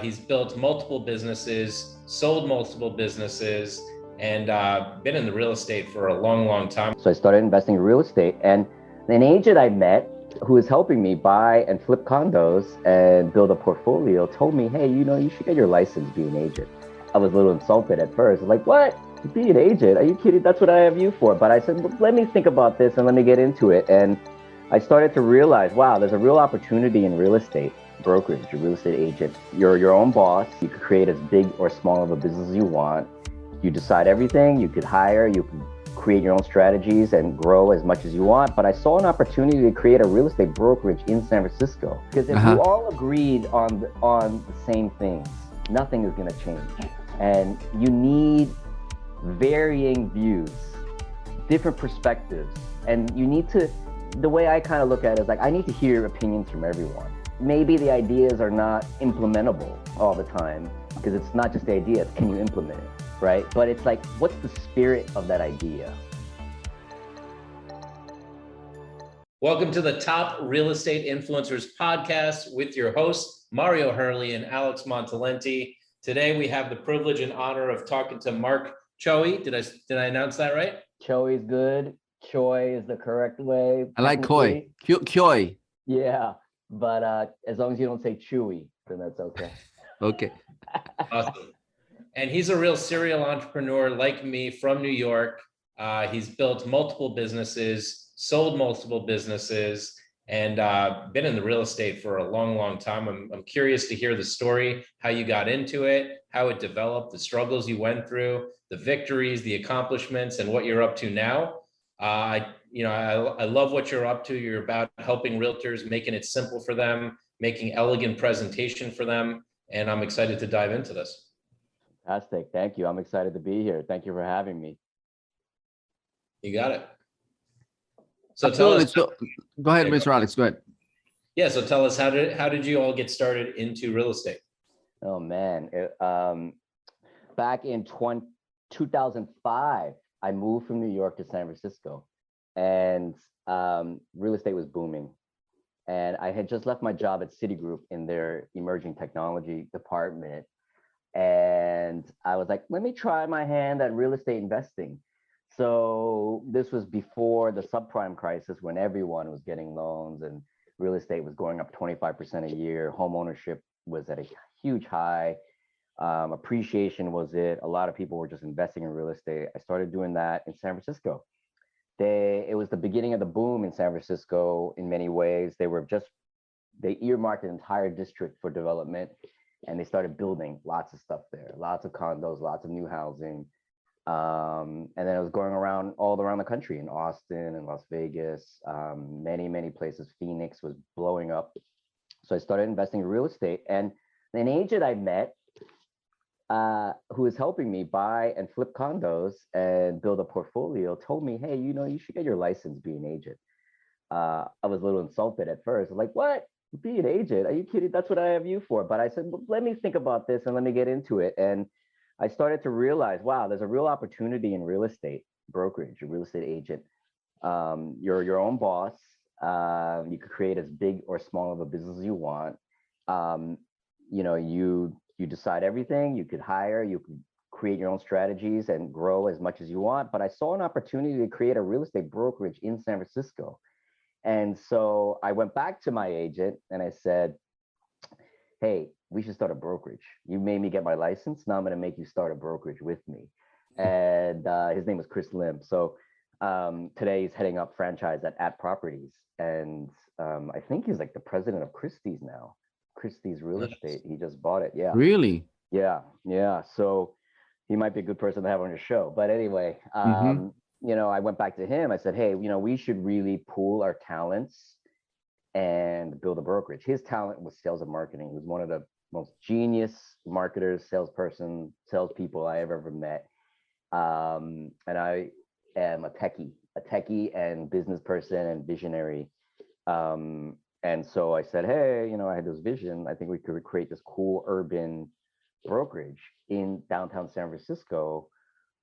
He's built multiple businesses, sold multiple businesses, and been in the real estate for a long, long time. So I started investing in real estate, and an agent I met who was helping me buy and flip condos and build a portfolio told me, hey, you should get your license, be an agent. I was a little insulted at first. I was like, what? Be an agent? Are you kidding? That's what I have you for. But I said, well, let me think about this and let me get into it. And I started to realize, wow, there's a real opportunity in real estate brokerage, a real estate agent. You're your own boss. You could create as big or small of a business as you want. You decide everything. You could hire, you can create your own strategies and grow as much as you want. But I saw an opportunity to create a real estate brokerage in San Francisco. Because if we all agreed on the same things, nothing is going to change. And you need varying views, different perspectives. And you need to, the way I kind of look at it is like, I need to hear opinions from everyone. Maybe the ideas are not implementable all the time, because it's not just the idea, it's can you implement it, right? But it's like, what's the spirit of that idea? Welcome to the Top Real Estate Influencers podcast with your hosts, Mario Hurley and Alex Montalenti. Today, we have the privilege and honor of talking to Mark Choey. Did I announce that right? Choey is good. Choey is the correct way. I like Choey. Choey. Yeah, but as long as you don't say Chewy, then that's okay. Okay. Awesome. And he's a real serial entrepreneur like me from New York. He's built multiple businesses, sold multiple businesses, and been in the real estate for a long, long time. I'm curious to hear the story, how you got into it, how it developed, the struggles you went through, the victories, the accomplishments, and what you're up to now. I love what you're up to. You're about helping realtors, making it simple for them, making elegant presentation for them, and I'm excited to dive into this. Fantastic. Thank you. I'm excited to be here. Thank you for having me. You got it. So Absolutely. tell us. Go ahead, Mr. Alex. Go ahead. Yeah. So tell us, how did you all get started into real estate? Oh man, back in 2005, I moved from New York to San Francisco, and real estate was booming. And I had just left my job at Citigroup in their emerging technology department. And I was like, let me try my hand at real estate investing. So this was before the subprime crisis, when everyone was getting loans and real estate was going up 25% a year. Home ownership was at a huge high. Appreciation was it. A lot of people were just investing in real estate. I started doing that in San Francisco. It was the beginning of the boom in San Francisco in many ways. They earmarked an entire district for development, and they started building lots of stuff there, lots of condos, lots of new housing. And then it was going around all around the country, in Austin and Las Vegas, many places. Phoenix was blowing up. So I started investing in real estate, and an agent I met who was helping me buy and flip condos and build a portfolio told me, hey, you should get your license, be an agent. I was a little insulted at first. I was like, what? Be an agent? Are you kidding? That's what I have you for. But I said, well, let me think about this and let me get into it. And I started to realize, wow, there's a real opportunity in real estate brokerage, a real estate agent. You're your own boss. You could create as big or small of a business as you want. You decide everything. You could hire, you could create your own strategies and grow as much as you want. But I saw an opportunity to create a real estate brokerage in San Francisco. And so I went back to my agent and I said, hey, we should start a brokerage. You made me get my license. Now I'm going to make you start a brokerage with me. And his name was Chris Lim. So today he's heading up franchise at Properties. And I think he's like the president of Christie's now. Christie's Real Estate. He just bought it. Yeah. Really? Yeah. So he might be a good person to have on your show. But anyway, I went back to him. I said, hey, we should really pool our talents and build a brokerage. His talent was sales and marketing. He was one of the most genius marketers, salespeople I have ever met. And I am a techie and business person and visionary. And so I said, hey, I had this vision. I think we could create this cool urban brokerage in downtown San Francisco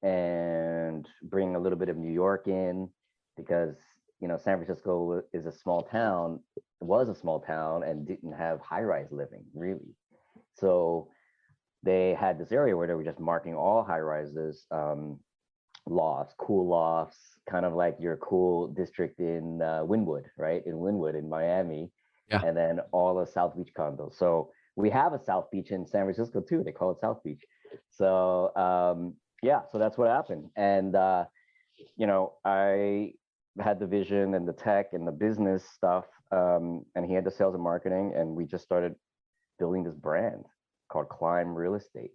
and bring a little bit of New York in, because San Francisco was a small town and didn't have high-rise living, really. So they had this area where they were just marking all high rises, lofts, cool lofts, kind of like your cool district in Wynwood, right? In Wynwood in Miami, Yeah. and then all the South Beach condos. So we have a South Beach in San Francisco too. They call it South Beach. So yeah, so that's what happened. And you know, I had the vision and the tech and the business stuff, and he had the sales and marketing, and we just started building this brand called Climb Real Estate.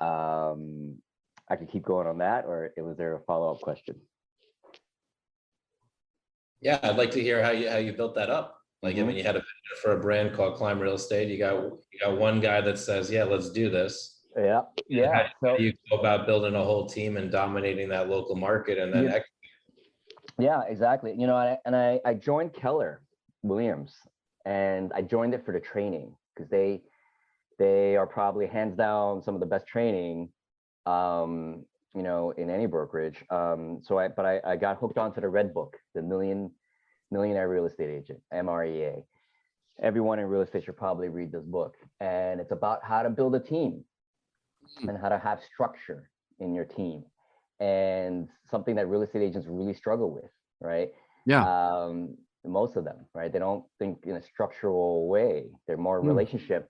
I could keep going on that, or was there a follow-up question? Yeah, I'd like to hear how you built that up. Like, I Mhm. mean, you had a vision for a brand called Climb Real Estate. You got one guy that says, "Yeah, let's do this." Yeah, yeah. How So do you go about building a whole team and dominating that local market, and then yeah, exactly. You know, I joined Keller Williams, and I joined it for the training because they are probably hands down some of the best training, you know, in any brokerage. So I got hooked onto the Red Book, the Millionaire Real Estate Agent, MREA. Everyone in real estate should probably read this book, and it's about how to build a team and how to have structure in your team, and something that real estate agents really struggle with, right? Yeah. Most of them, right? They don't think in a structural way. They're more relationship,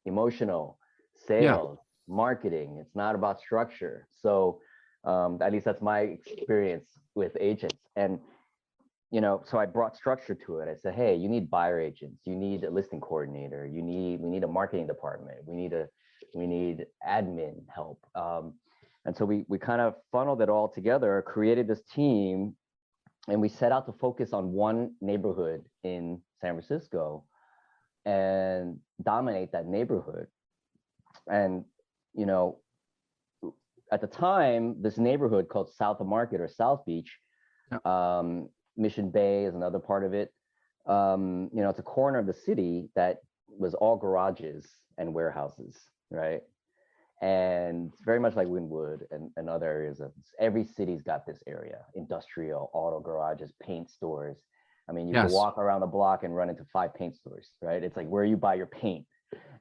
emotional, sales, marketing. It's not about structure. So at least that's my experience with agents. And you know, so I brought structure to it. I said, hey, you need buyer agents, you need a listing coordinator, we need a marketing department, we need admin help. And so we kind of funneled it all together, created this team, and we set out to focus on one neighborhood in San Francisco and dominate that neighborhood. And you know, at the time, this neighborhood called South of Market or South Beach, Mission Bay is another part of it. You know, it's a corner of the city that was all garages and warehouses, right? And it's very much like Wynwood and other areas of every city's got this area: industrial, auto garages, paint stores. I mean, you can walk around the block and run into 5 paint stores, right? It's like where you buy your paint.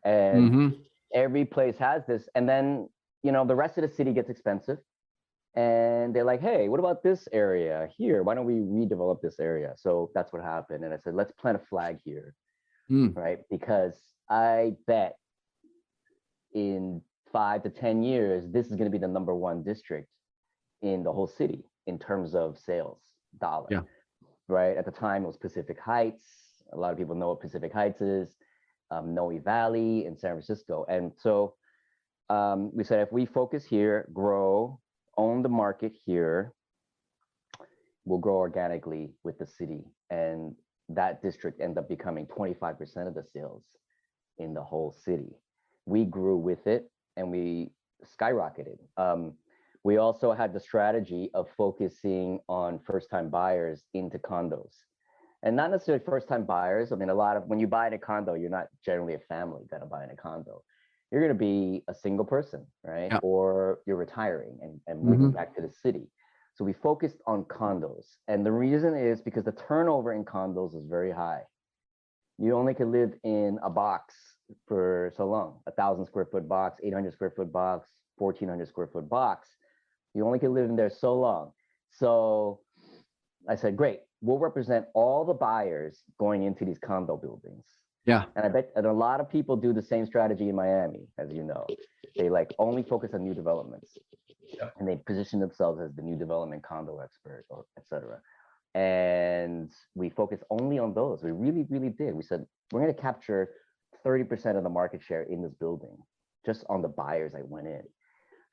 And every place has this. And then, you know, the rest of the city gets expensive. And they're like, hey, what about this area here? Why don't we redevelop this area? So that's what happened. And I said, let's plant a flag here, right? Because I bet in 5 to 10 years, this is going to be the #1 district in the whole city in terms of sales dollar, right? At the time, it was Pacific Heights. A lot of people know what Pacific Heights is, Noe Valley in San Francisco. And so we said, if we focus here, grow, own the market here, we'll grow organically with the city. And that district ended up becoming 25% of the sales in the whole city. We grew with it and we skyrocketed. We also had the strategy of focusing on first-time buyers into condos. And not necessarily first-time buyers. I mean, when you buy in a condo, you're not generally a family gonna buy in a condo. You're going to be a single person, right? Or you're retiring and moving back to the city. So we focused on condos. And the reason is because the turnover in condos is very high. You only can live in a box for so long: 1,000 square foot box, 800 square foot box, 1,400 square foot box. You only can live in there so long. So I said, great, we'll represent all the buyers going into these condo buildings. Yeah. And I bet a lot of people do the same strategy in Miami, as you know. They like only focus on new developments. And they position themselves as the new development condo expert, or et cetera. And we focused only on those. We really, really did. We said, we're going to capture 30% of the market share in this building, just on the buyers that went in.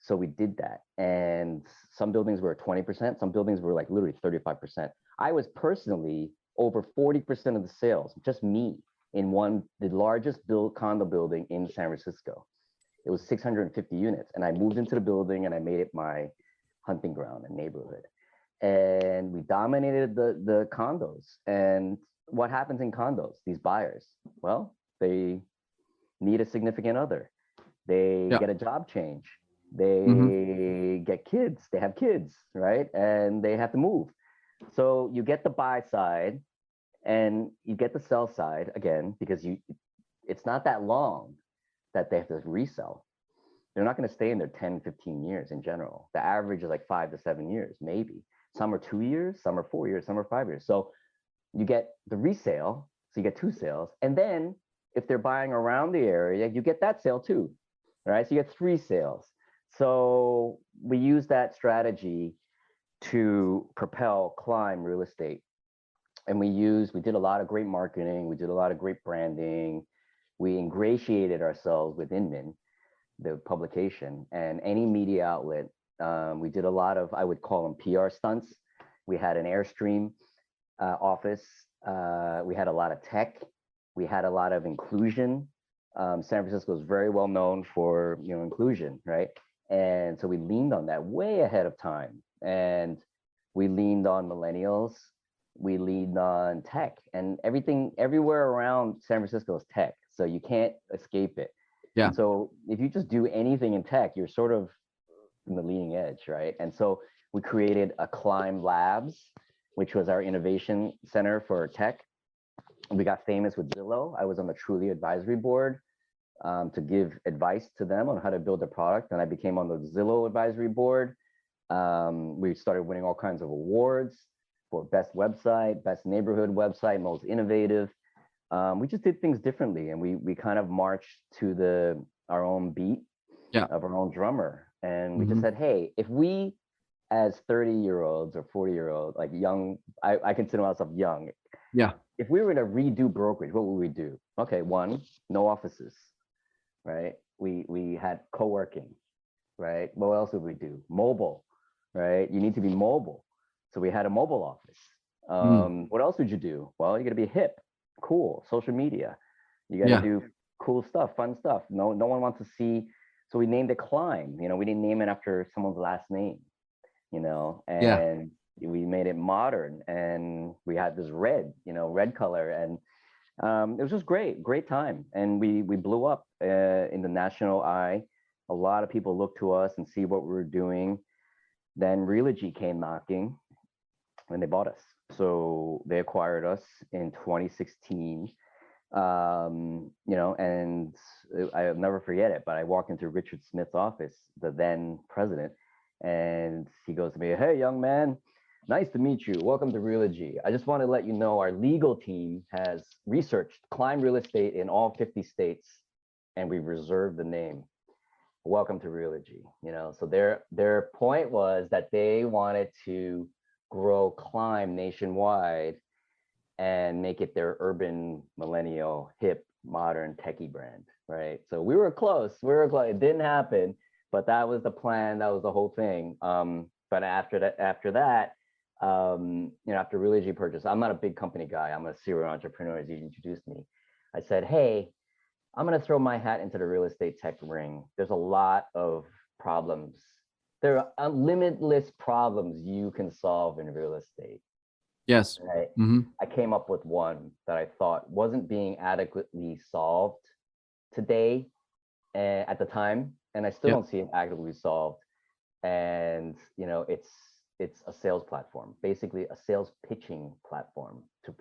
So we did that. And some buildings were 20%, some buildings were like literally 35%. I was personally over 40% of the sales, just me, in the largest condo building in San Francisco. It was 650 units. And I moved into the building and I made it my hunting ground and neighborhood. And we dominated the condos. And what happens in condos? These buyers, well, they need a significant other. They get a job change. They get kids. They have kids, right? And they have to move. So you get the buy side and you get the sell side again, because it's not that long that they have to resell. They're not going to stay in there 10, 15 years in general. The average is like 5 to 7 years, maybe. Some are 2 years, some are 4 years, some are 5 years. So you get the resale, so you get 2 sales. And then if they're buying around the area, you get that sale too, right? So you get 3 sales. So we use that strategy to propel climb real estate. And we did a lot of great marketing. We did a lot of great branding. We ingratiated ourselves with Inman, the publication, and any media outlet. We did a lot of, I would call them PR stunts. We had an Airstream office. We had a lot of tech. We had a lot of inclusion. San Francisco is very well known for inclusion, right? And so we leaned on that way ahead of time. And we leaned on millennials. We leaned on tech, and everything everywhere around San Francisco is tech. So you can't escape it. Yeah. And so if you just do anything in tech, you're sort of in the leading edge, right? And so we created a Climb Labs, which was our innovation center for tech. We got famous with Zillow. I was on the Truly advisory board to give advice to them on how to build a product. And I became on the Zillow advisory board. We started winning all kinds of awards for best website, best neighborhood website, most innovative. We just did things differently, and we kind of marched to our own beat of our own drummer. And we just said, hey, if we as 30-year-olds or 40-year-olds, like young, I consider myself young. Yeah. If we were to redo brokerage, what would we do? Okay, 1, no offices, right? We had co-working, right? What else would we do? Mobile, right? You need to be mobile. So we had a mobile office. What else would you do? Well, you got to be hip, cool, social media. You got to do cool stuff, fun stuff. No one wants to see. So we named it Climb. We didn't name it after someone's last name, and we made it modern. And we had this red color, and it was just great time. And we blew up in the national eye. A lot of people looked to us and see what we were doing. Then Realogy came knocking, and they bought us. So they acquired us in 2016. And I'll never forget it, but I walked into Richard Smith's office, the then president, and he goes to me, hey, young man, nice to meet you. Welcome to Realogy. I just want to let you know our legal team has researched Climb real estate in all 50 states, and we've reserved the name. Welcome to Realogy. So their point was that they wanted to grow Climb nationwide and make it their urban, millennial, hip, modern, techie brand, right? So we were close. It didn't happen, but that was the plan. That was the whole thing. But after that, after Realogy purchase, I'm not a big company guy. I'm a serial entrepreneur, as you introduced me. I said, hey, I'm going to throw my hat into the real estate tech ring. There's a lot of problems. There are limitless problems you can solve in real estate. Yes. Right? I came up with one that I thought wasn't being adequately solved today at the time, and I still don't see it adequately solved. And it's a sales platform, basically a sales pitching platform to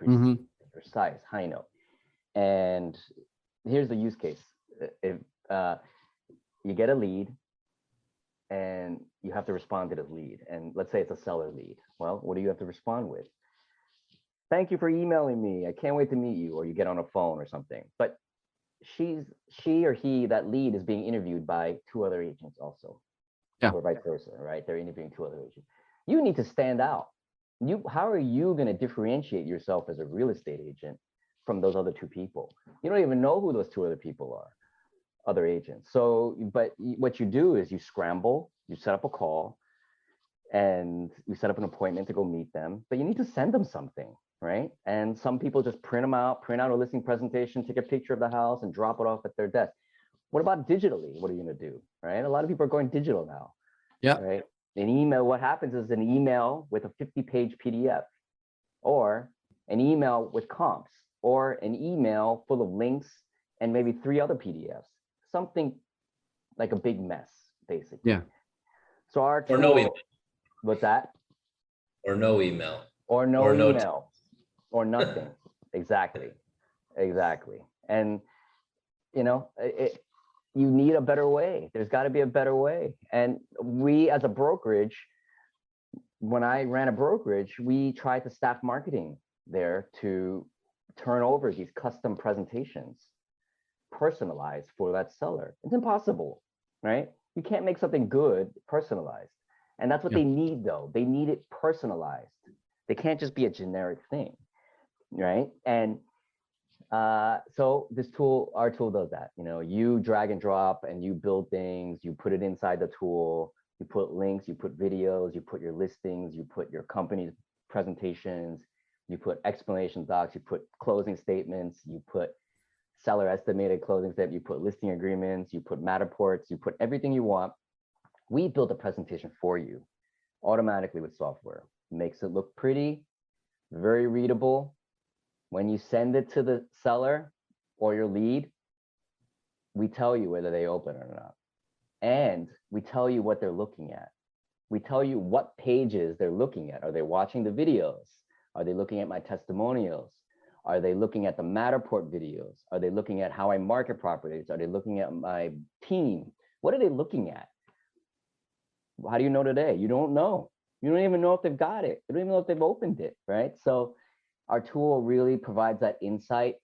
precise HighNote. And here's the use case. If you get a lead and you have to respond to the lead, and let's say it's a seller lead. Well, what do you have to respond with? Thank you for emailing me. I can't wait to meet you. Or you get on a phone or something. But she or he, that lead, is being interviewed by 2 other agents also. Yeah. Or vice versa, right? They're interviewing 2 other agents. You need to stand out. How are you going to differentiate yourself as a real estate agent from those other 2 people? You don't even know who those 2 other people are, other agents. So, but what you do is you scramble, you set up a call, and you set up an appointment to go meet them, but you need to send them something, right? And some people just print out a listing presentation, take a picture of the house and drop it off at their desk. What about digitally? What are you going to do, right? A lot of people are going digital now. Yeah. Right. An email, what happens is an email with a 50-page PDF, or an email with comps, or an email full of links and maybe 3 other PDFs, something like a big mess, basically. Yeah. So our tool, Or no email. What's that? Or no email. Or no Or no email, or nothing. Exactly. And you need a better way. There's got to be a better way. And we, as a brokerage, when I ran a brokerage, we tried to staff marketing there to turn over these custom presentations, personalized for that seller. It's impossible, right? You can't make something good personalized. And that's what Yeah. they need, though. They need it personalized. They can't just be a generic thing, right? And so this tool, our tool does that. You know, you drag and drop and you build things, you put it inside the tool, you put links, you put videos, you put your listings, you put your company's presentations, you put explanation docs, you put closing statements, you put seller estimated closing statement, you put listing agreements, you put Matterports, you put everything you want. We build a presentation for you automatically with software. Makes it look pretty, very readable. When you send it to the seller or your lead, we tell you whether they open or not. And we tell you what they're looking at. We tell you what pages they're looking at. Are they watching the videos? Are they looking at my testimonials? Are they looking at the Matterport videos? Are they looking at how I market properties? Are they looking at my team? What are they looking at? How do you know today? You don't know. You don't even know if they've got it. You don't even know if they've opened it, right? So our tool really provides that insight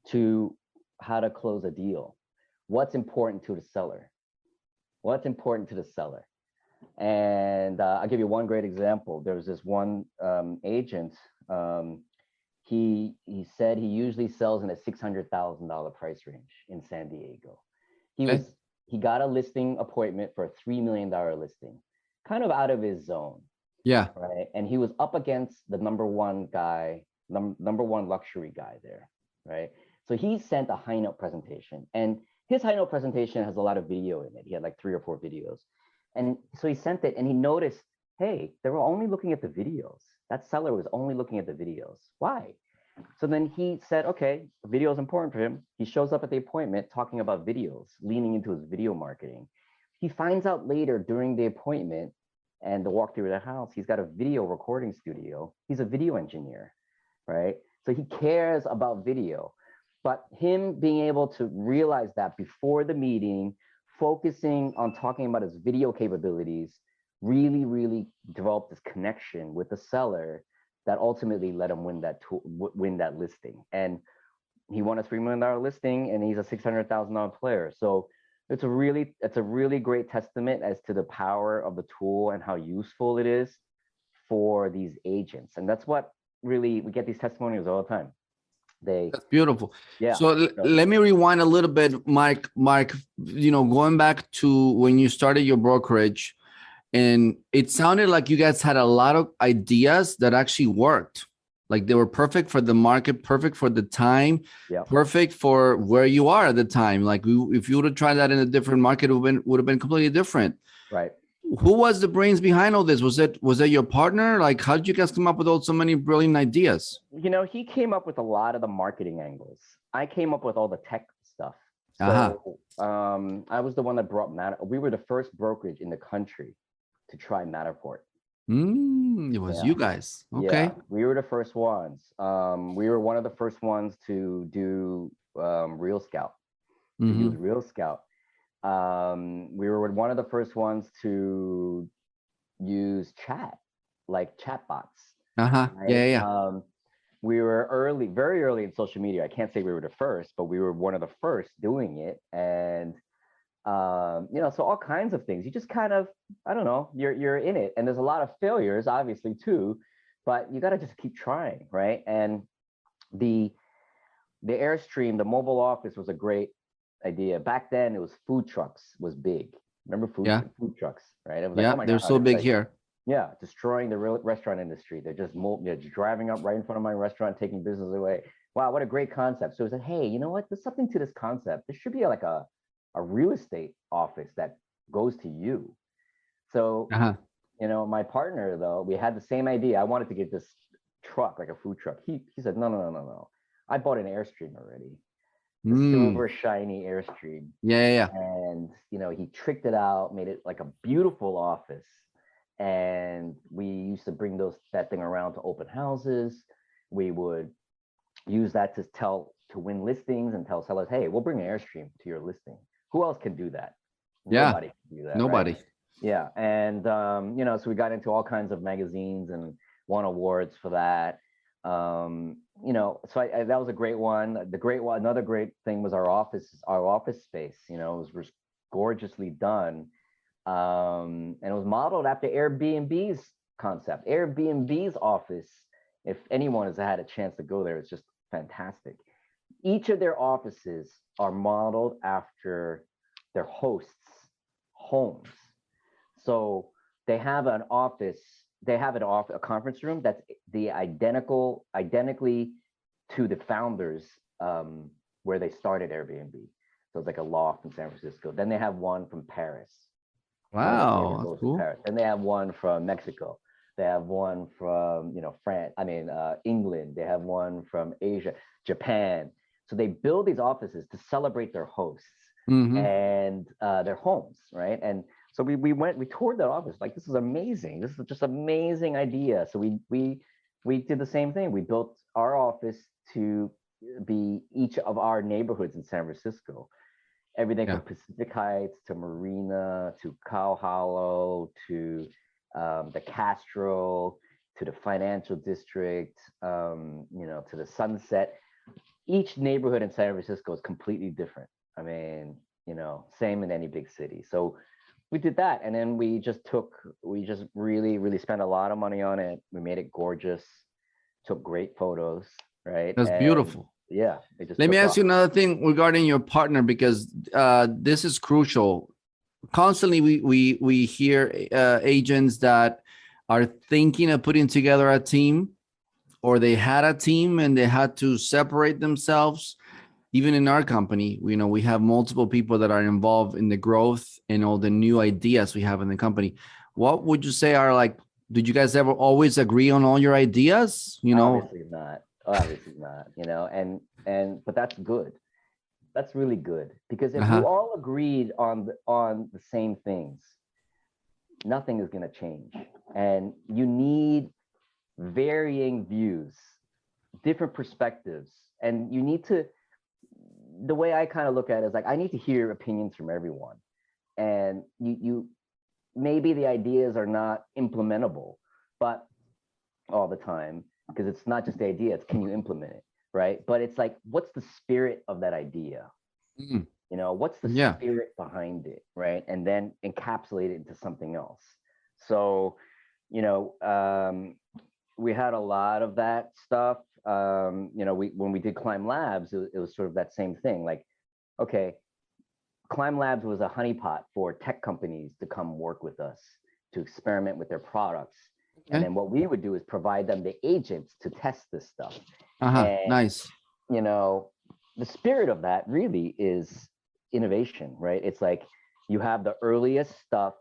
to how to close a deal. What's important to the seller? What's important to the seller? And I'll give you one great example. There was this one agent. He said he usually sells in a $600,000 price range in San Diego. He got a listing appointment for a $3 million listing, kind of out of his zone. Yeah. Right. And he was up against the number one guy, number one luxury guy there. Right. So he sent a HighNote presentation, and his HighNote presentation has a lot of video in it. He had like 3 or 4 videos. And so he sent it and he noticed, hey, they were only looking at the videos. That seller was only looking at the videos. Why? So then he said, okay, video is important for him. He shows up at the appointment talking about videos, leaning into his video marketing. He finds out later during the appointment and the walk through the house, he's got a video recording studio. He's a video engineer, right? So he cares about video. But him being able to realize that before the meeting, focusing on talking about his video capabilities, really developed this connection with the seller that ultimately let him win that listing. And he won a $3 million listing, and he's a $600,000 player. So it's a really great testament as to the power of the tool and how useful it is for these agents. And that's what really, we get these testimonials all the time. That's beautiful. Yeah. So let me rewind a little bit, Mike, you know, going back to when you started your brokerage, and it sounded like you guys had a lot of ideas that actually worked. Like they were perfect for the market, perfect for the time, perfect for where you are at the time. Like if you would have tried that in a different market, it would have been completely different. Right. Who was the brains behind all this? Was it your partner? Like, how did you guys come up with so many brilliant ideas? You know, he came up with a lot of the marketing angles. I came up with all the tech stuff. So I was the one that brought we were the first brokerage in the country to try Matterport. It was you guys. Okay. Yeah, we were the first ones. We were one of the first ones to do Real Scout, to use Real Scout. We were one of the first ones to use chat, like chat bots. Right? Yeah. We were very early in social media. I can't say we were the first, but we were one of the first doing it. And you know, so all kinds of things. You just kind of, I don't know, you're in it. And there's a lot of failures, obviously, too, but you got to just keep trying, right? And the Airstream, the mobile office, was a great idea. Back then, it was food trucks was big. Remember food trucks, right? It was like, oh my they're God, so big like, here. Yeah, destroying the real restaurant industry. They're just driving up right in front of my restaurant, taking business away. Wow, what a great concept. So we said, hey, you know what? There's something to this concept. There should be like a real estate office that goes to you. So, you know, my partner, though, we had the same idea. I wanted to get this truck, like a food truck. He said, no. I bought an Airstream already. The silver shiny Airstream. Yeah. And, you know, he tricked it out, made it like a beautiful office. And we used to bring that thing around to open houses. We would use that to win listings and tell sellers, hey, we'll bring an Airstream to your listing. who else can do that? Yeah. Nobody can do that. Nobody. Right? Yeah. And, you know, so we got into all kinds of magazines and won awards for that. You know, so that was a great one. Another great thing was our office space, you know, it was gorgeously done. And it was modeled after Airbnb's concept. Airbnb's office, if anyone has had a chance to go there, it's just fantastic. Each of their offices are modeled after their hosts' homes. So they have a conference room that's identically to the founders where they started Airbnb. So it's like a loft in San Francisco. Then they have one from Paris. Wow, that's cool. Paris. And they have one from Mexico. They have one from, you know, France. I mean, England. They have one from Asia, Japan. So they build these offices to celebrate their hosts and their homes, right? And so we toured that office. Like, this is amazing. This is just amazing idea. So we did the same thing. We built our office to be each of our neighborhoods in San Francisco. Everything from Pacific Heights to Marina to Cow Hollow to the Castro to the financial district, you know, to the Sunset. Each neighborhood in San Francisco is completely different. I mean, you know, same in any big city. So we did that, and then we just really spent a lot of money on it. We made it gorgeous, took great photos, right? That's beautiful. Yeah. Let me ask you another thing regarding your partner, because this is crucial. Constantly, we hear agents that are thinking of putting together a team, or they had a team and they had to separate themselves. Even in our company, you know, we have multiple people that are involved in the growth and all the new ideas we have in the company. What would you say are, like, did you guys ever always agree on all your ideas? You know, obviously not, you know, but that's good. That's really good, because if you all agreed on the same things, nothing is going to change. And you need varying views, different perspectives, and you need to, the way I kind of look at it is like, I need to hear opinions from everyone. And you maybe the ideas are not implementable, but all the time, because it's not just the idea, it's can you implement it, right? But it's like, what's the spirit of that idea? You know, what's the spirit behind it, right? And then encapsulate it into something else. So, you know, we had a lot of that stuff. You know, when we did Climb Labs, it was sort of that same thing. Like, okay, Climb Labs was a honeypot for tech companies to come work with us to experiment with their products. And then what we would do is provide them the agents to test this stuff. Nice. You know, the spirit of that really is innovation, right? It's like you have the earliest stuff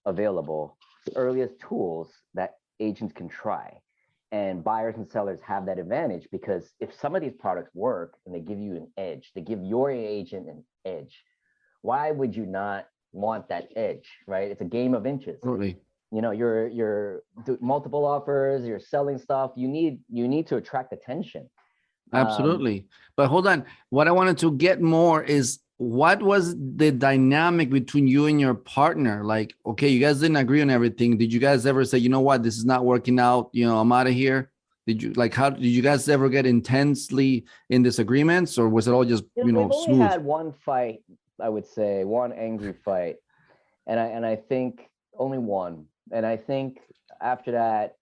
available, the earliest tools that agents can try. And buyers and sellers have that advantage, because if some of these products work and they give you an edge, they give your agent an edge, why would you not want that edge, right? It's a game of inches. Absolutely. You know, you're multiple offers, you're selling stuff. You need to attract attention. Absolutely. But hold on. What I wanted to get more is, what was the dynamic between you and your partner? Like, okay, you guys didn't agree on everything. Did you guys ever say, you know what, this is not working out, you know, I'm out of here? Did you, like, how did you guys ever get intensely in disagreements, or was it all just, you know, we've only smooth? had one fight, I would say, one angry fight. And I think only one. And I think after that,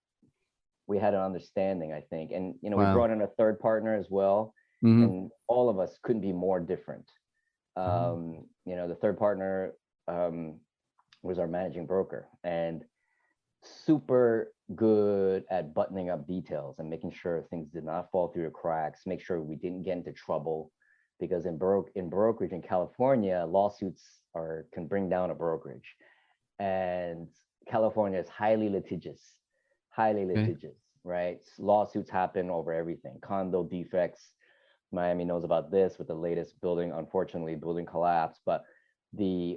we had an understanding, I think. And, you know, we brought in a third partner as well. And all of us couldn't be more different. You know, the third partner was our managing broker, and super good at buttoning up details and making sure things did not fall through the cracks, make sure we didn't get into trouble, because in brokerage in California, lawsuits can bring down a brokerage. And California is highly litigious, right? Lawsuits happen over everything, condo defects. Miami knows about this with the latest building collapse, but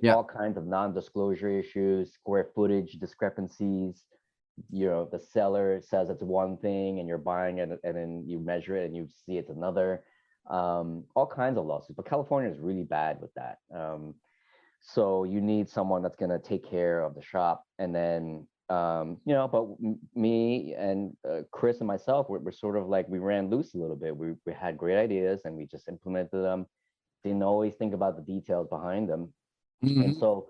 all kinds of non-disclosure issues, square footage discrepancies. You know, the seller says it's one thing and you're buying it, and then you measure it and you see it's another. All kinds of lawsuits, but California is really bad with that. So you need someone that's going to take care of the shop. And then, but me and Chris and myself, we're sort of like, we ran loose a little bit. We had great ideas and we just implemented them. Didn't always think about the details behind them. And so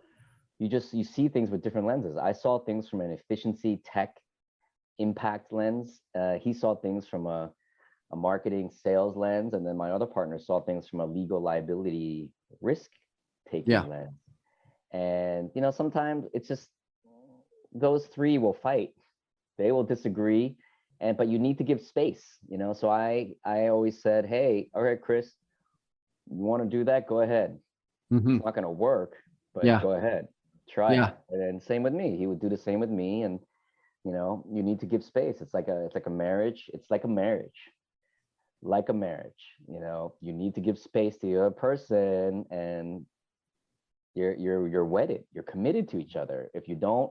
you see things with different lenses. I saw things from an efficiency, tech, impact lens. He saw things from a marketing sales lens. And then my other partner saw things from a legal liability risk taking lens. And, sometimes it's just those three will fight. They will disagree. But you need to give space, So I always said, hey, all right, Chris, you want to do that? Go ahead. It's not going to work, but go ahead, try it. And same with me. He would do the same with me. And, you need to give space. It's like a marriage. It's like a marriage. You need to give space to the other person, and you're wedded. You're committed to each other. If you don't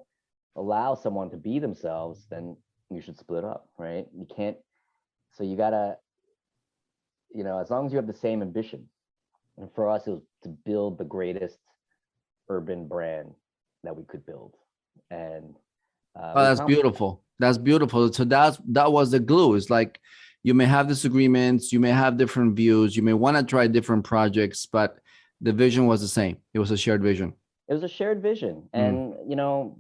allow someone to be themselves, then you should split up, right? You can't. So you gotta, as long as you have the same ambition. And for us, it was to build the greatest urban brand that we could build. And that's beautiful. That's beautiful. So that was the glue. It's like, you may have disagreements, you may have different views, you may want to try different projects, but the vision was the same. It was a shared vision. It was a shared vision. And,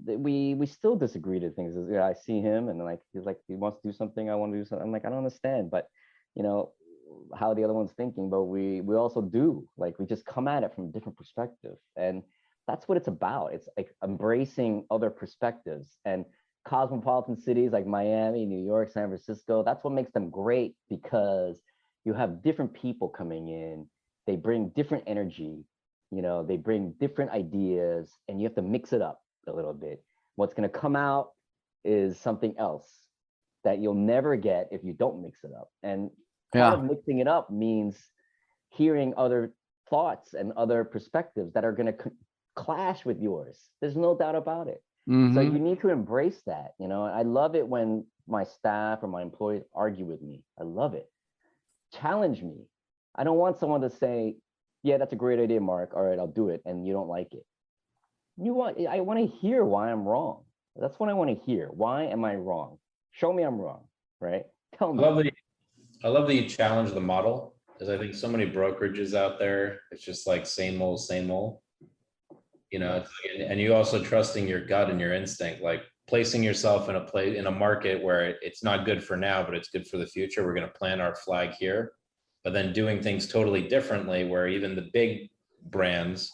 we still disagree to things. I see him and he's like, he wants to do something, I want to do something. I'm like, I don't understand, but how the other one's thinking, but we also do. Like, we just come at it from a different perspective. And that's what it's about. It's like embracing other perspectives. And cosmopolitan cities like Miami, New York, San Francisco, that's what makes them great, because you have different people coming in. They bring different energy, they bring different ideas, and you have to mix it up a little bit. What's going to come out is something else that you'll never get if you don't mix it up. And part of mixing it up means hearing other thoughts and other perspectives that are going to clash with yours. There's no doubt about it. So you need to embrace that. I love it when my staff or my employees argue with me. I love it. Challenge me. I don't want someone to say, yeah, that's a great idea, Mark. All right, I'll do it. And you don't like it. I want to hear why I'm wrong. That's what I want to hear. Why am I wrong? Show me I'm wrong, right? Tell me. I love that you challenge the model, because I think so many brokerages out there, it's just like same old, same old. And you also trusting your gut and your instinct, like placing yourself in a market where it's not good for now, but it's good for the future. We're going to plant our flag here, but then doing things totally differently, where even the big brands,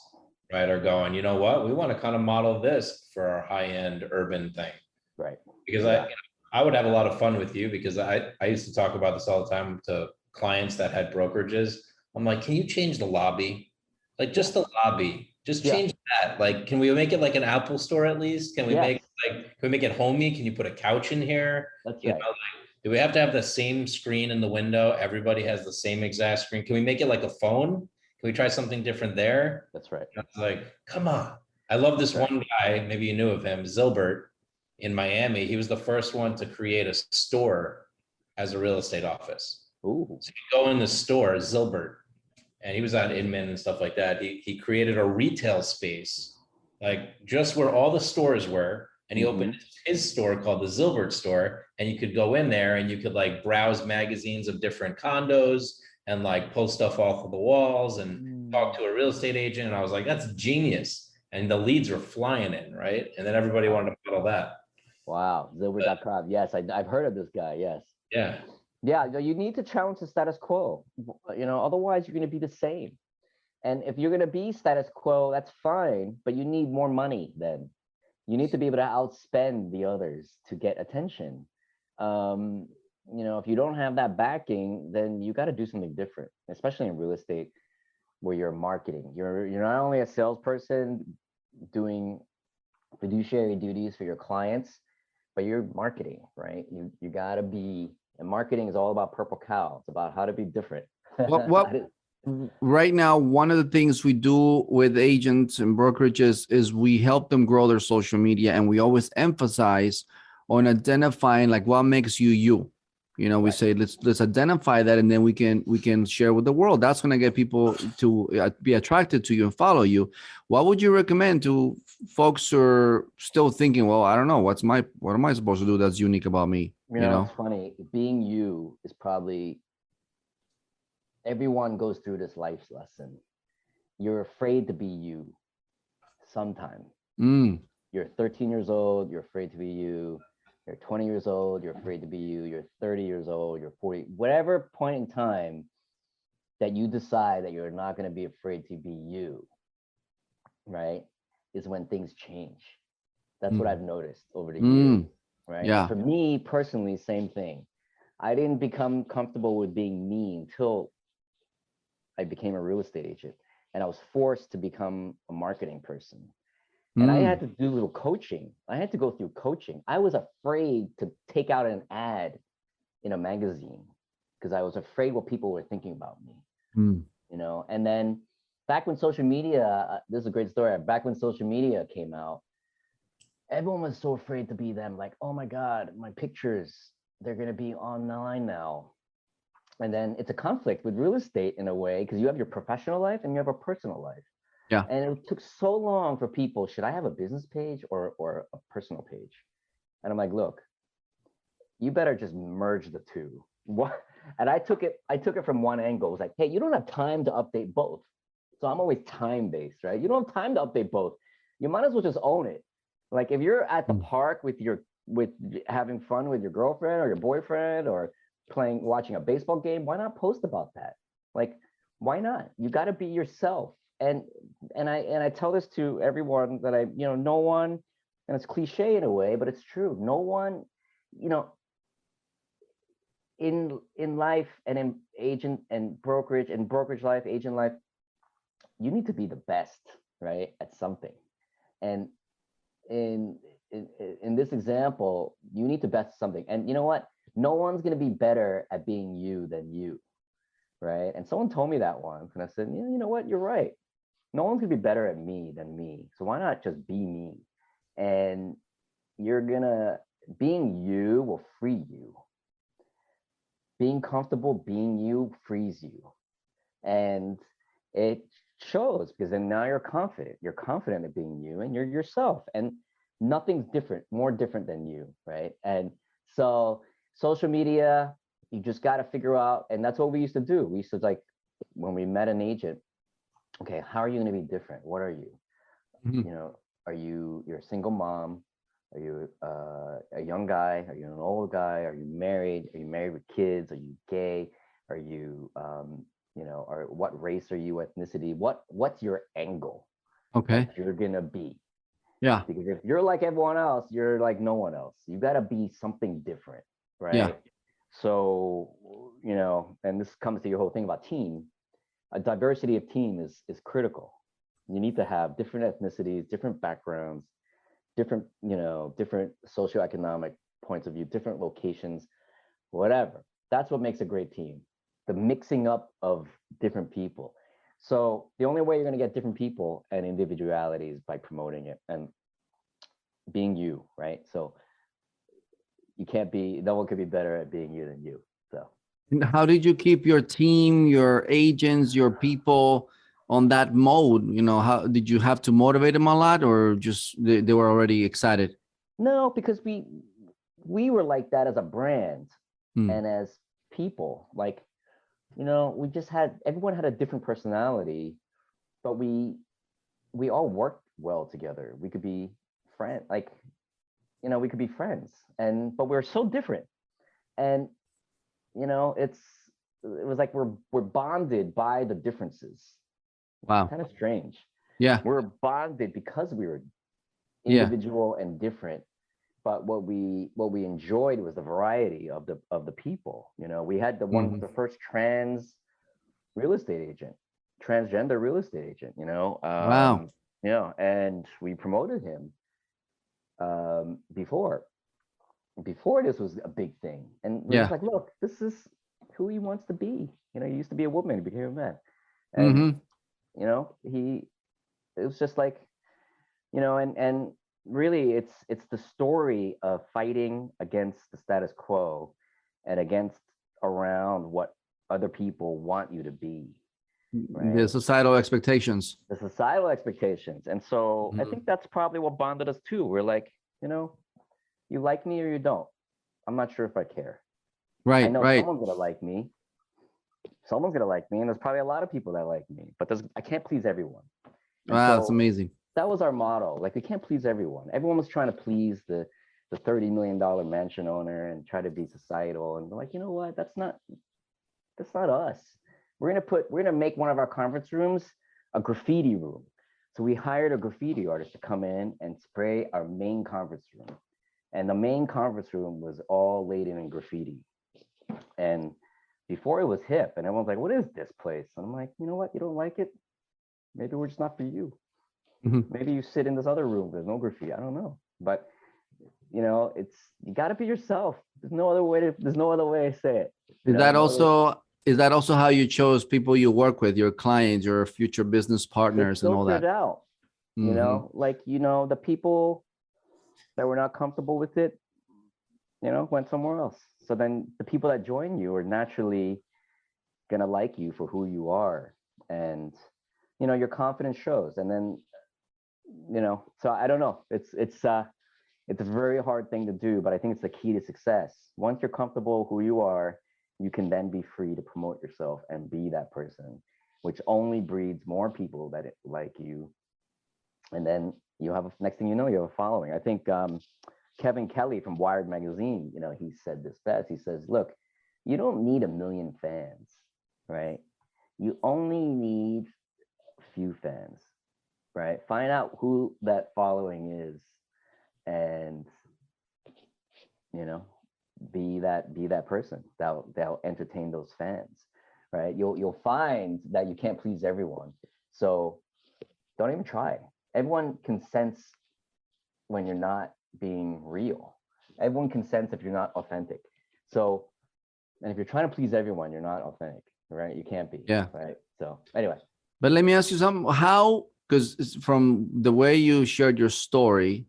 right, are going, you know what, we want to kind of model this for our high-end urban thing. Right. Because I would have a lot of fun with you, because I used to talk about this all the time to clients that had brokerages. I'm like, can you change the lobby? Like, just the lobby. Just change that. Like, can we make it like an Apple store at least? Can we make it homey? Can you put a couch in here? That's right. Do we have to have the same screen in the window? Everybody has the same exact screen. Can we make it like a phone? Can we try something different there? That's right. It's like, come on. I love this one guy, maybe you knew of him, Zilbert in Miami. He was the first one to create a store as a real estate office. Ooh. So you go in the store, Zilbert, and he was at Inman and stuff like that. He created a retail space, like just where all the stores were. And he opened his store called the Zilbert store. And you could go in there and you could like browse magazines of different condos and like pull stuff off of the walls and talk to a real estate agent. And I was like, that's genius. And the leads were flying in, right? And then everybody wanted to model that. Wow, Zilbert.com. Yes, I've heard of this guy. Yes. Yeah. Yeah, you need to challenge the status quo. Otherwise you're going to be the same. And if you're going to be status quo, that's fine, but you need more money then. You need to be able to outspend the others to get attention. If you don't have that backing, then you got to do something different, especially in real estate where you're marketing. You're not only a salesperson doing fiduciary duties for your clients, but you're marketing, right? You got to be. And marketing is all about purple cow. It's about how to be different. Right now, one of the things we do with agents and brokerages is we help them grow their social media. And we always emphasize on identifying like what makes you, You know, we say let's identify that, and then we can share with the world. That's going to get people to be attracted to you and follow you. What would you recommend to folks who are still thinking, well, I don't know, what am I supposed to do that's unique about me? You know, it's funny. Being you is probably, everyone goes through this life lesson. You're afraid to be you sometime. You're 13 years old, you're afraid to be you. You're 20 years old, you're afraid to be you. You're 30 years old, you're 40. Whatever point in time that you decide that you're not going to be afraid to be you, right, is when things change. That's what I've noticed over the years, right? Yeah. And for me personally, same thing. I didn't become comfortable with being me until I became a real estate agent, and I was forced to become a marketing person. And I had to do a little coaching. I had to go through coaching. I was afraid to take out an ad in a magazine because I was afraid what people were thinking about me, you know? And then back when social media, this is a great story. Back when social media came out, everyone was so afraid to be them. Like, oh my God, my pictures, they're going to be online now. And then it's a conflict with real estate in a way, because you have your professional life and you have a personal life. Yeah. And it took so long for people, should I have a business page or a personal page? And I'm like, look, you better just merge the two. What? And I took it from one angle. It was like, hey, you don't have time to update both. So I'm always time-based, right? You don't have time to update both. You might as well just own it. Like if you're at the park with having fun with your girlfriend or your boyfriend or watching a baseball game, why not post about that? Like, why not? You got to be yourself. And I tell this to everyone that no one, and it's cliche in a way, but it's true. No one, in life and in agent and brokerage life, agent life, you need to be the best, right, at something. And in this example, you need to best something. And you know what? No one's going to be better at being you than you, right? And someone told me that once, and I said, you know what? You're right. No one's going to be better at me than me. So why not just be me? And being you will free you. Being comfortable being you frees you. And it shows, because then now you're confident. You're confident at being you, and you're yourself. And nothing's more different than you, right? And so social media, you just got to figure out, and that's what we used to do. We used to, like, when we met an agent, okay, how are you going to be different? What are you? You're a single mom? Are you a young guy? Are you an old guy? Are you married? Are you married with kids? Are you gay? Are you, or what race are you, ethnicity? What's your angle? Okay. That you're going to be. Yeah. Because if you're like everyone else, you're like no one else. You got to be something different, right? Yeah. So, and this comes to your whole thing about team. A diversity of team is critical. You need to have different ethnicities, different backgrounds, different socioeconomic points of view, different locations, whatever. That's what makes a great team. The mixing up of different people. So the only way you're going to get different people and individuality is by promoting it and being you, right? So no one could be better at being you than you. So. And how did you keep your team, your agents, your people on that mode? How did you have to motivate them a lot, or just they were already excited? No, because we were like that as a brand and as people. Like, we just everyone had a different personality, but we all worked well together. We could be friends, we could be friends, but we're so different. And it was like we're bonded by the differences. Wow. Kind of strange. Yeah. We're bonded because we were individual and different. But what we enjoyed was the variety of the people. We had the first trans real estate agent, transgender real estate agent, Wow. And we promoted him before this was a big thing. And we're just like, look, this is who he wants to be. He used to be a woman, he became a man. And it was just like, and really it's the story of fighting against the status quo and against around what other people want you to be, right? The societal expectations. The societal expectations. And so I Mhm. think that's probably what bonded us too. We're like, you like me or you don't. I'm not sure if I care. I Right, know right. someone's gonna like me. Someone's gonna like me, and there's probably a lot of people that like me, but I can't please everyone. And Wow, that's so amazing. that was our motto. Like, we can't please everyone. Everyone was trying to please the $30 million mansion owner and try to be societal. And we're like, you know what? That's not us. We're gonna make one of our conference rooms a graffiti room. So we hired a graffiti artist to come in and spray our main conference room. And the main conference room was all laden in graffiti. And before it was hip, and everyone's like, what is this place? And I'm like, you know what? You don't like it? Maybe we're just not for you. Mhm. Maybe you sit in this other room. There's no graffiti. I don't know. But you got to be yourself. There's no other way to say it. Is that also how you chose people you work with, your clients, your future business partners, and all Filtered that? out, Mhm. the people that were not comfortable with it, went somewhere else. So then the people that join you are naturally going to like you for who you are. And, your confidence shows. And then, so I don't know. It's a very hard thing to do, but I think it's the key to success. Once you're comfortable who you are, you can then be free to promote yourself and be that person, which only breeds more people that like you. And then next thing you know, you have a following. I think Kevin Kelly from Wired Magazine, he said this best. He says, look, you don't need a million fans, right? You only need a few fans, right? Find out who that following is, and be that person that'll entertain those fans, right? You'll find that you can't please everyone, so don't even try. Everyone can sense when you're not being real. Everyone can sense if you're not authentic. So, and if you're trying to please everyone, you're not authentic, right? You can't be. Yeah. Right. So anyway. But let me ask you something. How, because from the way you shared your story,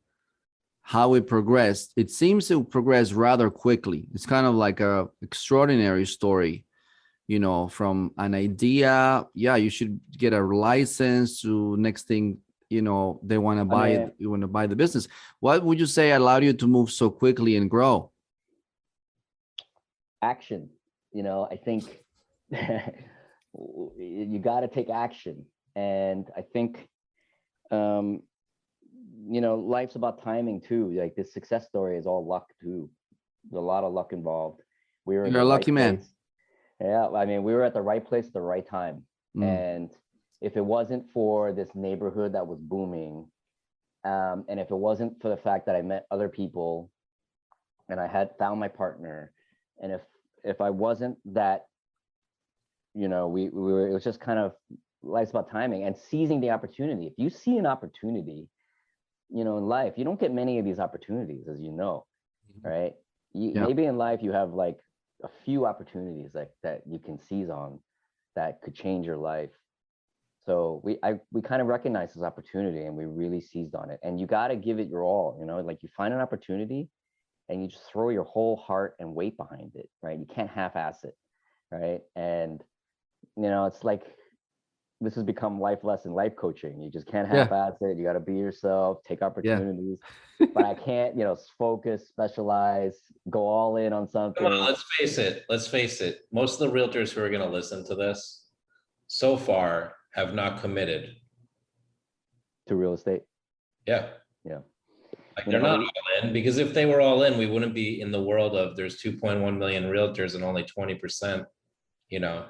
how it progressed, it seems to progress rather quickly. It's kind of like a extraordinary story, from an idea. Yeah, you should get a license to next thing, they want to buy it. You want to buy the business. What would you say allowed you to move so quickly and grow? Action. I think you got to take action. And I think, life's about timing too. Like, this success story is all luck too. There's a lot of luck involved. We were in You're the a right lucky man. place. Yeah, I mean, we were at the right place at the right time. And if it wasn't for this neighborhood that was booming, and if it wasn't for the fact that I met other people and I had found my partner, and if I wasn't that, we were, it was just kind of, life's about timing and seizing the opportunity. If you see an opportunity, in life, you don't get many of these opportunities, as you know, right? Maybe in life you have like a few opportunities that you can seize on that could change your life. So we kind of recognized this opportunity and we really seized on it. And you got to give it your all. Like, you find an opportunity and you just throw your whole heart and weight behind it, right? You can't half-ass it, right? And it's like, this has become life coaching. You just can't half-ass it. You got to be yourself, take opportunities. But I can't, focus, specialize, go all in on something. Come on, let's face it. Most of the realtors who are going to listen to this so far have not committed to real estate. Yeah. Yeah. Like, they're not all in, because if they were all in, we wouldn't be in the world of there's 2.1 million realtors and only 20%,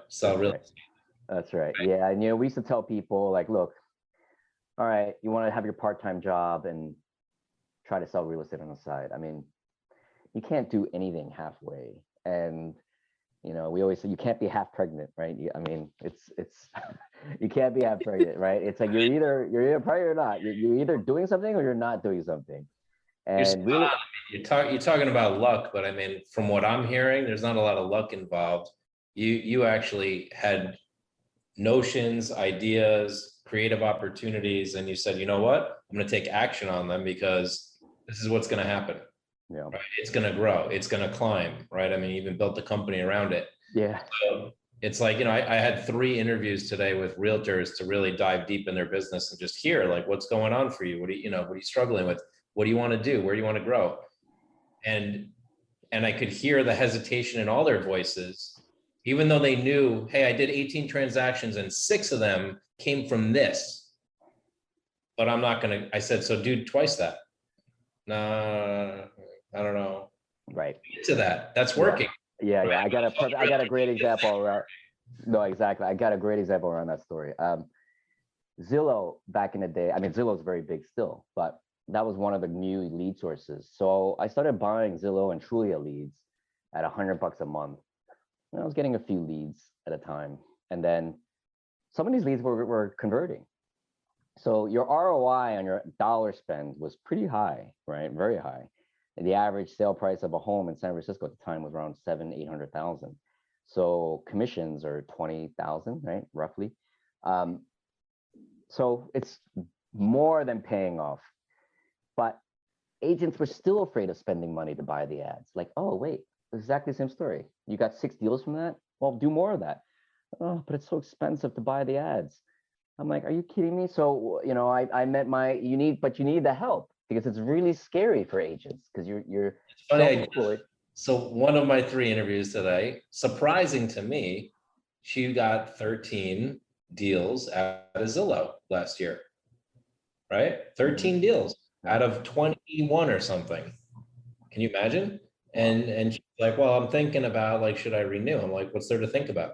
sell real estate. That's right. Yeah. And, we used to tell people, like, look, all right, you want to have your part-time job and try to sell real estate on the side. I mean, you can't do anything halfway. And, we always say you can't be half pregnant, right? I mean, it's you can't be half pregnant, right? It's like you're either pregnant or not. You're either doing something or you're not doing something. And really, you're talking about luck, but I mean, from what I'm hearing, there's not a lot of luck involved. You actually had notions, ideas, creative opportunities, and you said, you know what? I'm going to take action on them because this is what's going to happen. Yeah. Right? It's going to grow. It's going to climb, right? I mean, even built the company around it. Yeah. So it's like, I had 3 interviews today with realtors to really dive deep in their business and just hear like, what's going on for you? What are you struggling with? What do you want to do? Where do you want to grow? And I could hear the hesitation in all their voices, even though they knew, hey, I did 18 transactions and 6 of them came from this. But I'm not going to, I said, so do twice that. Nah, I don't know. Right. Get to that. That's working. Yeah. Right? I got a great example around. No, exactly. I got a great example around that story. Zillow back in the day, I mean, Zillow's very big still, but that was one of the new lead sources. So I started buying Zillow and Trulia leads at $100 a month. And I was getting a few leads at a time. And then some of these leads were converting. So your ROI on your dollar spend was pretty high, right? Very high. And the average sale price of a home in San Francisco at the time was around $700,000-800,000. So commissions are 20,000, right? Roughly. So it's more than paying off. But agents were still afraid of spending money to buy the ads. Like, oh, wait, exactly the same story. You got 6 deals from that? Well, do more of that. Oh, but it's so expensive to buy the ads. I'm like, are you kidding me? So, I met you need the help because it's really scary for agents because you're self-employed. So one of my 3 interviews today, surprising to me, she got 13 deals at a Zillow last year, right? 13 deals out of 21 or something. Can you imagine? And she's like, well, I'm thinking about like, should I renew? I'm like, what's there to think about?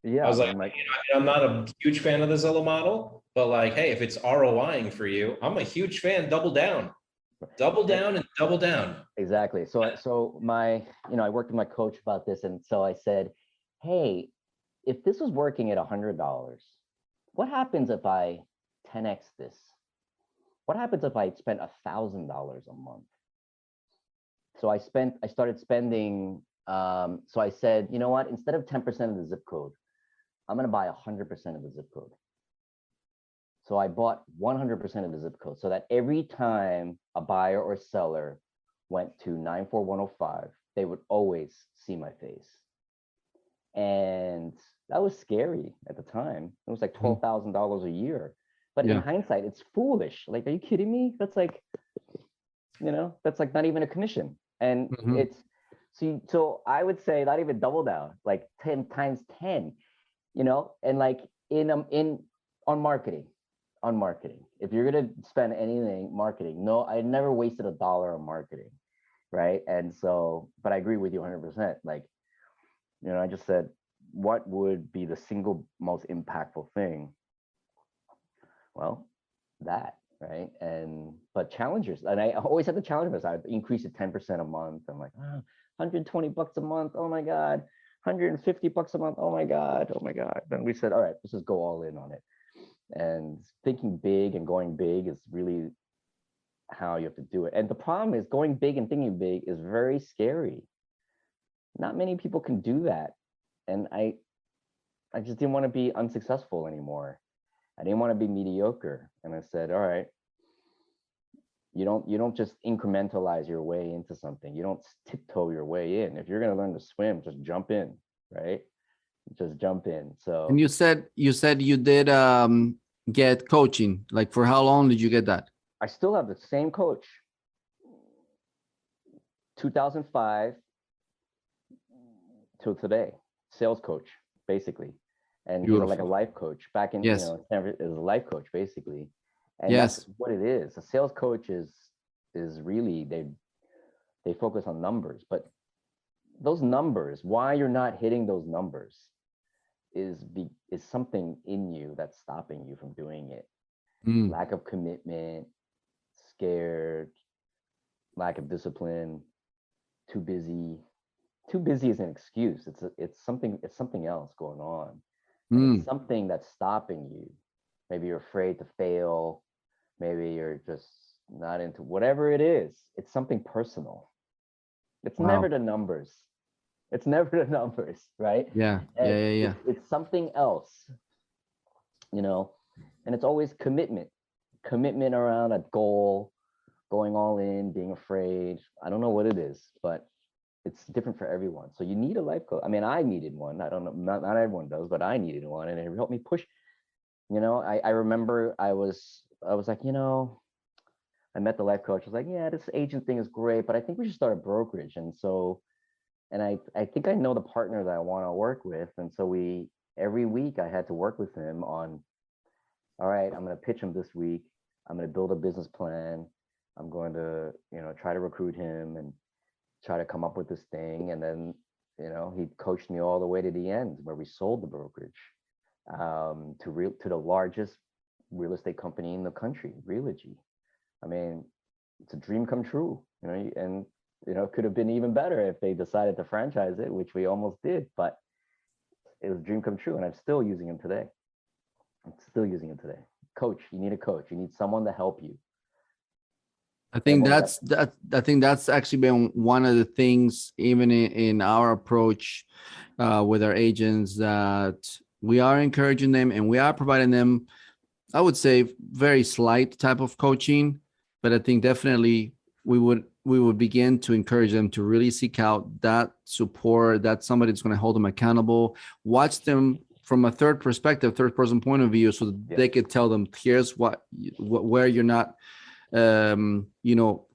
Yeah, I was like, I'm not a huge fan of the Zillow model, but like, hey, if it's ROIing for you, I'm a huge fan. Double down and double down. Exactly. So I worked with my coach about this, and so I said, hey, if this was working at $100, what happens if I 10x this? What happens if I spent $1,000 a month? So I started spending. So I said, you know what? Instead of 10% of the zip code, I'm going to buy 100% of the zip code. So I bought 100% of the zip code so that every time a buyer or seller went to 94105, they would always see my face. And that was scary at the time. It was like $12,000 a year. But in hindsight, it's foolish. Like, are you kidding me? That's like, that's like not even a commission. And so I would say not even double down, like 10 times 10, and like on marketing. If you're going to spend anything marketing, no, I never wasted $1 on marketing. Right. And so, but I agree with you 100%. Like, I just said, what would be the single most impactful thing? Well, that, right. But challengers, and I always have to challenge myself. I'd increase it 10% a month. I'm like, $120 a month. Oh my God. $150 a month. Oh my God. Then we said, all right, let's just go all in on it. And thinking big and going big is really how you have to do it. And the problem is going big and thinking big is very scary. Not many people can do that. And I just didn't want to be unsuccessful anymore. I didn't want to be mediocre. And I said, all right, you don't just incrementalize your way into something. You don't tiptoe your way in. If you're going to learn to swim, just jump in, right? Just jump in. So, and you said you did get coaching. Like, for how long did you get that? I still have the same coach. 2005 till today, sales coach, basically. And he's like a life coach back in, is a life coach basically. And that's what it is. A sales coach is really, they focus on numbers, but those numbers, why you're not hitting those numbers is something in you that's stopping you from doing it. Lack of commitment, scared, lack of discipline, too busy. Too busy is an excuse. It's something else going on. It's something that's stopping you. Maybe you're afraid to fail. Maybe you're just not into whatever it is. It's something personal. It's never the numbers. It's never the numbers, right? Yeah. It's something else, and it's always commitment around a goal going all in, being afraid. I don't know what it is, but it's different for everyone. So you need a life coach. I mean, I needed one. I don't know, not everyone does, but I needed one, and it helped me push. I remember I was like, I met the life coach. I was like, yeah, this agent thing is great, but I think we should start a brokerage. And so, and I think I know the partner that I want to work with. And so every week I had to work with him on, all right, I'm going to pitch him this week. I'm going to build a business plan. I'm going to, try to recruit him and try to come up with this thing. And then, he coached me all the way to the end where we sold the brokerage to the largest real estate company in the country, Realogy. I mean, it's a dream come true, and it could have been even better if they decided to franchise it, which we almost did, but it was a dream come true, and I'm still using him today. Coach, you need a coach. You need someone to help you. I think that's actually been one of the things, even in our approach with our agents, that we are encouraging them and we are providing them, I would say, very slight type of coaching, but I think definitely we would begin to encourage them to really seek out that support, that somebody that's going to hold them accountable, watch them from a third person point of view, so that they could tell them, here's where you're not,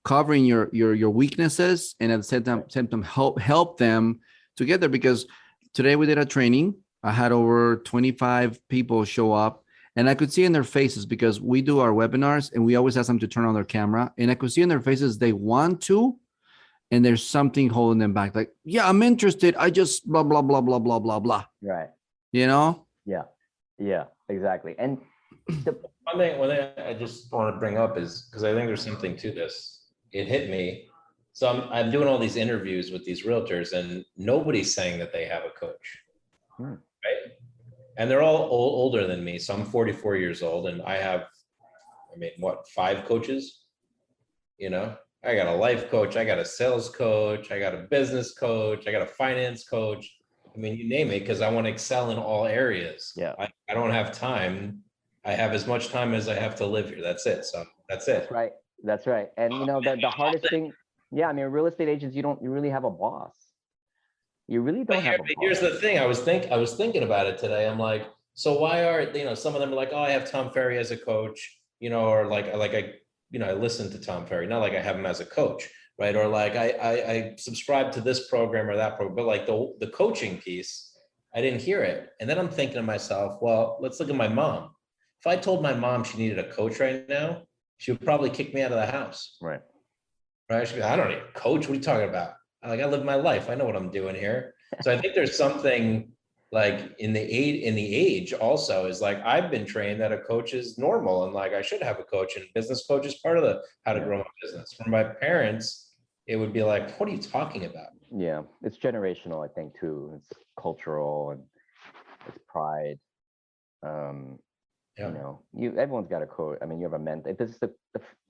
covering your weaknesses, and at the same time help them together. Because today we did a training. I had over 25 people show up, and I could see in their faces, because we do our webinars and we always ask them to turn on their camera, and I could see in their faces they want to, and there's something holding them back. Like, yeah, I'm interested. I just blah, blah, blah, blah, blah, blah, blah. Right. Yeah, exactly. And one thing I just want to bring up is, because I think there's something to this. It hit me. So I'm doing all these interviews with these realtors, and nobody's saying that they have a coach, right? And they're all older than me. So I'm 44 years old, and I have, 5 coaches? I got a life coach, I got a sales coach, I got a business coach, I got a finance coach. You name it, because I want to excel in all areas. Yeah. I don't have time. I have as much time as I have to live here. That's it. So that's it. That's right. And the hardest thing, real estate agents, you really have a boss. You really don't have a boss. Here's the thing. I was thinking about it today. I'm like, so why are, some of them are like, oh, I have Tom Ferry as a coach, or I listen to Tom Ferry, not like I have him as a coach, right? Or like I subscribe to this program or that program, but like the coaching piece, I didn't hear it. And then I'm thinking to myself, well, let's look at my mom. If I told my mom she needed a coach right now, she would probably kick me out of the house. Right. She'd be, I don't need a coach. What are you talking about? I live my life. I know what I'm doing here. So I think there's something like in the age also is like, I've been trained that a coach is normal, and like I should have a coach, and business coach is part of the how to grow my business. For my parents, it would be like, what are you talking about? Yeah, it's generational, I think, too. It's cultural, and it's pride. Everyone's got a coach. You have a mentor. If it's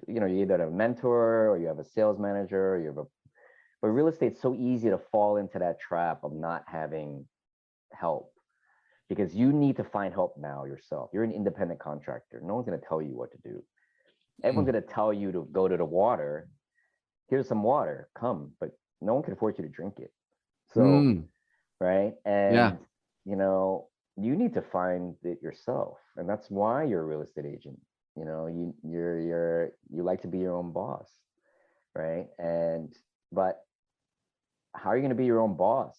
you either have a mentor, or you have a sales manager, or but real estate's so easy to fall into that trap of not having help, because you need to find help now yourself. You're an independent contractor. No one's going to tell you what to do. Everyone's going to tell you to go to the water. Here's some water, come, but no one can force you to drink it. So, right. And, you need to find it yourself. And that's why you're a real estate agent. You like to be your own boss. Right. But how are you going to be your own boss?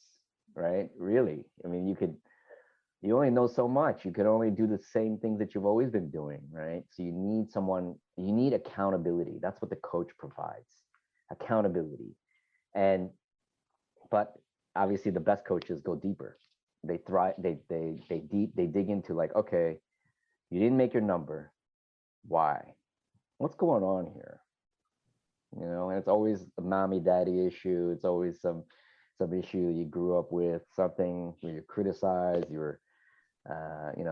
Right? Really? You only know so much. You can only do the same things that you've always been doing, right? So you need accountability. That's what the coach provides. Accountability. But obviously the best coaches go deeper. They thrive, they dig into like, okay, you didn't make your number. Why? What's going on here? And it's always a mommy daddy issue. It's always some issue you grew up with, something where you're criticized, you're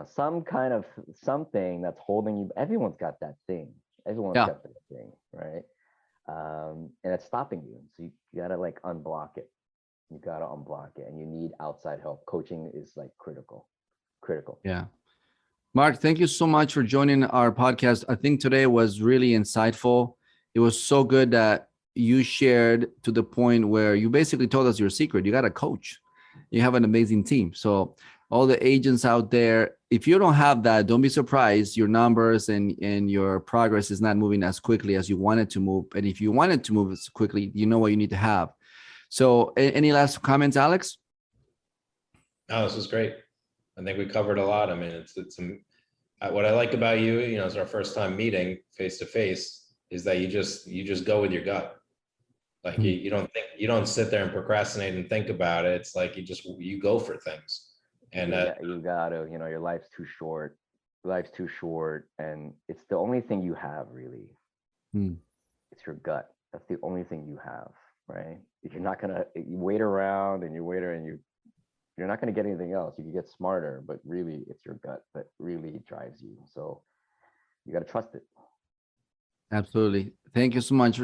some kind of something that's holding you. Everyone's got that thing. Everyone's got that thing, right? And it's stopping you. So you gotta like unblock it. You gotta unblock it, and you need outside help. Coaching is like critical. Yeah. Mark, thank you so much for joining our podcast. I think today was really insightful. it was so good that you shared to the point where you basically told us your secret. You got a coach. You have an amazing team. So all the agents out there, if you don't have that, don't be surprised. Your numbers and your progress is not moving as quickly as you want it to move. And if you want it to move as quickly, you know what you need to have. So any last comments, Alex? No, this was great. I think we covered a lot. I mean, what I like about you, it's our first time meeting face to face, is that you just go with your gut. Like you don't sit there and procrastinate and think about it. It's like you go for things. And you gotta, your life's too short. Life's too short, and it's the only thing you have, really. It's your gut. That's the only thing you have, right? If you're not gonna, you wait around and you're not gonna get anything else. You can get smarter, but really, it's your gut that really drives you. So you gotta trust it. Absolutely. Thank you so much,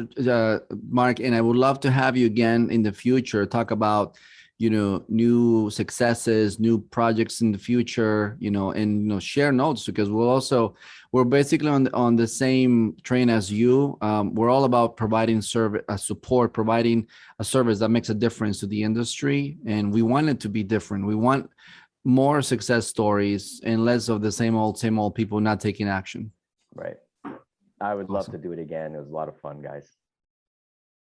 Mark. And I would love to have you again in the future, talk about, new successes, new projects in the future, and, share notes, because we're basically on the same train as you. We're all about providing support, providing a service that makes a difference to the industry. And we want it to be different. We want more success stories and less of the same old people not taking action. Right. I would love to do it again. It was a lot of fun, guys.